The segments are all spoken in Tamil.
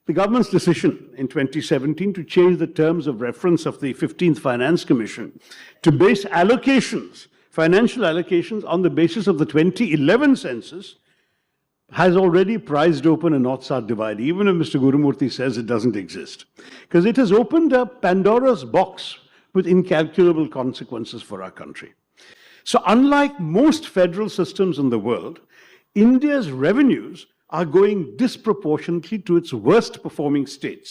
The government's decision in 2017 to change the terms of reference of the 15th Finance Commission to base allocations, financial allocations, on the basis of the 2011 census has already prized open a north-south divide, even if Mr. Gurumurthy says it doesn't exist. Because it has opened up Pandora's box with incalculable consequences for our country. So unlike most federal systems in the world, India's revenues are going disproportionately to its worst performing states.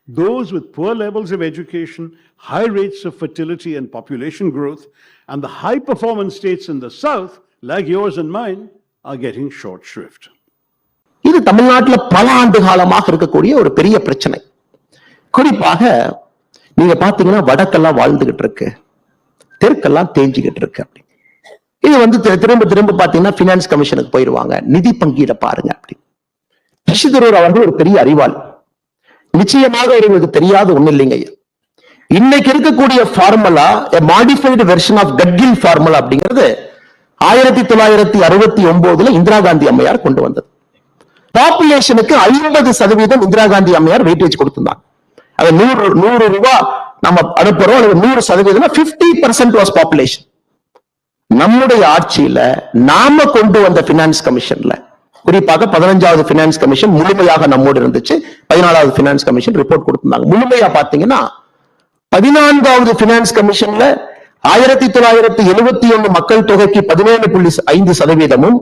Those with poor levels of education, high rates of fertility and population growth, and the high performance states in the south, like yours and mine, are getting short shrift. இது தமிழ்நாட்டில் பல ஆண்டு காலமாக இருக்கக்கூடிய ஒரு பெரிய பிரச்சனை. குறிப்பாக நீங்க பாத்தீங்கன்னா வடக்கெல்லாம் வாழ்ந்துகிட்டு இருக்கு, தெற்கெல்லாம் தேஞ்சிக்கிட்டு இருக்கு. அப்படி இது திரும்ப திரும்ப பாத்தீங்கன்னா பினான்ஸ் கமிஷனுக்கு போயிருவாங்க, நிதி பங்கீட பாருங்க அப்படி. சசி தரூர் அவர்கள் ஒரு பெரிய அறிவாளி, நிச்சயமாக அவர்களுக்கு தெரியாத ஒண்ணு இல்லைங்க. இன்னைக்கு இருக்கக்கூடிய formula modified version of Gadgil formula அப்படிங்கிறது 1969 இந்திரா காந்தி அம்மையார் கொண்டு வந்தது. பாப்புலேஷனுக்கு 50% இந்திரா காந்தி அம்மையார் வெயிட்டேஜ் கொடுத்திருந்தாங்க. அது 100 ரூபாய் நம்ம அனுப்புறோம், 100% 50% வாஸ் பாப்புலேஷன். நம்முடைய ஆட்சியில நாம கொண்டு வந்த பினான்ஸ் கமிஷன்ல, குறிப்பாக 15வது பினான்ஸ் கமிஷன் முழுமையாக நம்மோடு இருந்துச்சு, 14வது பினான்ஸ் கமிஷன் ரிப்போர்ட் கொடுத்திருந்தாங்க. முழுமையா பாத்தீங்கன்னா 14வது பினான்ஸ் கமிஷன்ல 1971 மக்கள் தொகைக்கு 17.5%,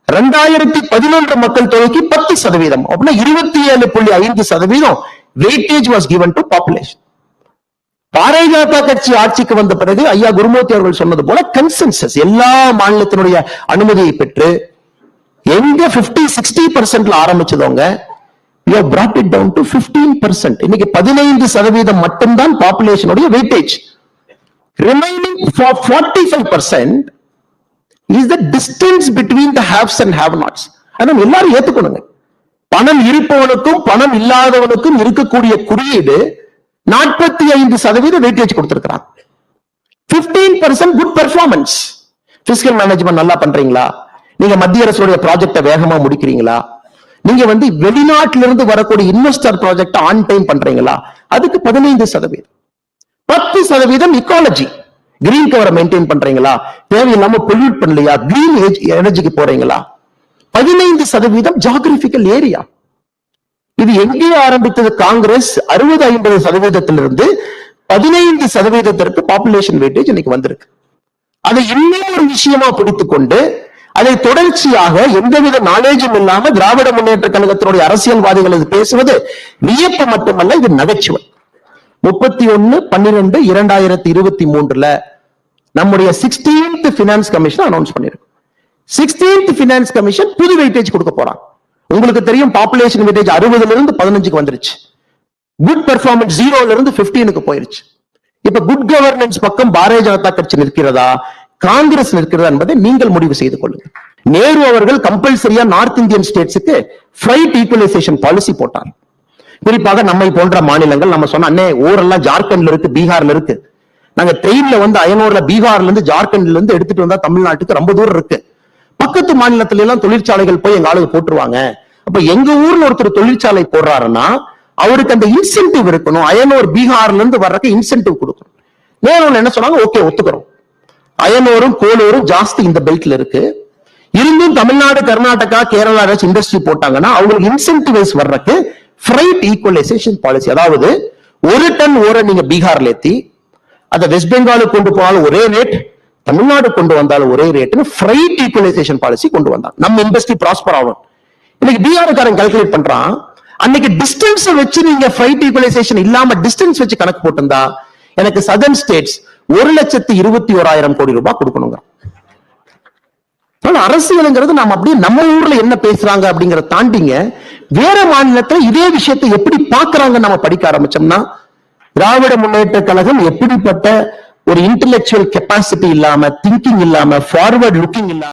2011 மக்கள் தொகைக்கு 10%, அப்படின்னா 27.5% weightage was given to population. Bharatiya Janata கட்சி ஆட்சிக்கு வந்த பிறகு ஐயா குருமூர்த்தி அவர்கள் சொன்னது போல கன்சென்சஸ் எல்லா மாநிலத்தினுடைய அனுமதியை பெற்று எங்க 50-60% ஆரம்பிச்சதவங்க we have brought it down to 15%. இன்னைக்கு 15% மட்டும்தான் பாப்புலேஷனுடைய weightage. Remaining for 45% is the distance between the haves and have-nots. அதான் எல்லாரும் ஏத்துக்கணுங்க. பணம் இருப்பவனுக்கும் பணம் இல்லாதவனுக்கும் இருக்கக்கூடிய குறியீடு 45% வெயிட்டேஜ் கொடுத்திருக்கிறான். 15% குட் பெர்ஃபார்மன்ஸ். பிசிக்கல் மேனேஜ்மெண்ட் நல்லா பண்றீங்களா, நீங்க மத்திய அரசுடைய ப்ராஜெக்ட வேகமா முடிக்கிறீங்களா, நீங்க வெளிநாட்டிலிருந்து வரக்கூடிய இன்வெஸ்டர் ப்ராஜெக்ட் ஆன் டைம் பண்றீங்களா, அதுக்கு 15%. 10% இக்காலஜி, கிரீன் கவரை மெயின்டைன் பண்றீங்களா, தேவையில்லாம பொல்யூட் பண்ணலையா, கிரீன் எனர்ஜிக்கு போறீங்களா, 15% ஜியோகிராபிக்கல் ஏரியா. இது எங்கே ஆரம்பித்தது? காங்கிரஸ் 60-50%இலிருந்து 15% பாப்புலேஷன் வெயிட்டேஜ் இன்னைக்கு வந்திருக்கு. அதை இன்னொரு விஷயமா பிடித்துக் கொண்டு அதை தொடர்ச்சியாக எந்தவித நாலேஜும் இல்லாம திராவிட முன்னேற்ற கழகத்தினுடைய அரசியல்வாதிகள் பேசுவது வியப்பு மட்டுமல்ல, இது நகைச்சுவை. 31/12/2023 நம்முடைய 16th பினான்ஸ் கமிஷன் அனௌன்ஸ் பண்ணிருக்கு. 16th பினான்ஸ் கமிஷன் புது வெயிட்டேஜ் கொடுக்க போறாங்க. உங்களுக்கு தெரியும் பாப்புலேஷன் வெயிட்டேஜ் 60 15க்கு வந்துருச்சு. குட் பெர்ஃபார்மன்ஸ் 0 15க்கு போயிருச்சு. இப்ப குட் கவர்னன்ஸ் பக்கம் பாரதிய ஜனதா கட்சி நிற்கிறதா, காங்கிரஸ் நிற்கிறதா என்பதை நீங்கள் முடிவு செய்து கொள்ளுங்கள். நேரு அவர்கள் கம்பல்சரியா நார்த் இந்தியன் ஸ்டேட்ஸுக்கு ஃபிளைட் ஈக்குவலைசேஷன் பாலிசி போட்டார். குறிப்பாக நம்மை போன்ற மாநிலங்கள், நம்ம சொன்ன அண்ணே ஊரெல்லாம் ஜார்க்கண்ட்ல இருக்கு, பீகார்ல இருக்கு, நாங்க ட்ரெயின்ல அயனூர்ல பீகார்ல இருந்து ஜார்க்கண்ட்ல இருந்து எடுத்துட்டு வந்தா தமிழ்நாட்டுக்கு ரொம்ப தூரம் இருக்கு. பக்கத்து மாநிலத்தில எல்லாம் தொழிற்சாலைகள் போய் எங்க ஆளுங்க போட்டுருவாங்க. அப்ப எங்க ஊர்ல ஒருத்தர் தொழிற்சாலை போடுறாருன்னா அவருக்கு அந்த இன்சென்டிவ் இருக்கணும். அயனூர் பீகார்ல இருந்து வர்றதுக்கு இன்சென்டிவ் கொடுக்கணும். நேரு என்ன சொன்னாங்க, ஓகே ஒத்துக்கிறோம், அயனூரும் கோலூரும் ஜாஸ்தி இந்த பெல்ட்ல இருக்கு, இருந்தும் தமிழ்நாடு, கர்நாடகா, கேரளா இண்டஸ்ட்ரி போட்டாங்கன்னா அவங்களுக்கு இன்சென்டிவைஸ் வர்றதுக்கு ஃப்ரைட் ஈக்குவலைசேஷன் பாலிசி, அதாவது 1 டன் ஓரை நீங்க பீகார்ல ஏத்தி அதை வெஸ்ட் பெங்காலுக்கு கொண்டு போனாலும் ஒரே ரேட், தமிழ்நாடு கொண்டு வந்தாலும் ஒரே ரேட்னு ஃப்ரைட் ஈக்குவலைசேஷன் பாலிசி கொண்டு வந்தாங்க. நம்ம இண்டஸ்ட்ரி ப்ராஸ்பர் ஆகும். இன்னைக்கு பீகார்காரன் கால்குலேட் பண்றான், அன்னைக்கு டிஸ்டன்ஸ் வச்சு நீங்க ஃப்ரைட் ஈக்குவலைசேஷன் இல்லாம டிஸ்டன்ஸ் வச்சு கணக்கு போட்டிருந்தா எனக்கு சதர்ன் ஸ்டேட்ஸ் 1,21,000 கோடி ரூபாய் கொடுக்கணுங்க. அரசியலுங்கிறது நாம அப்படியே நம்ம ஊர்ல என்ன பேசுறாங்க அப்படிங்கறத தாண்டிங்க வேற மாநிலத்துல இதே விஷயத்தை எப்படி பாக்குறாங்க நம்ம படிக்க ஆரம்பிச்சோம்னா, திராவிட முன்னேற்ற கழகம் எப்படிப்பட்ட ஒரு இன்டெலெக்சுவல் கெப்பாசிட்டி இல்லாம, திங்கிங் இல்லாம, ஃபார்வர்ட் லுக்கிங் இல்லாம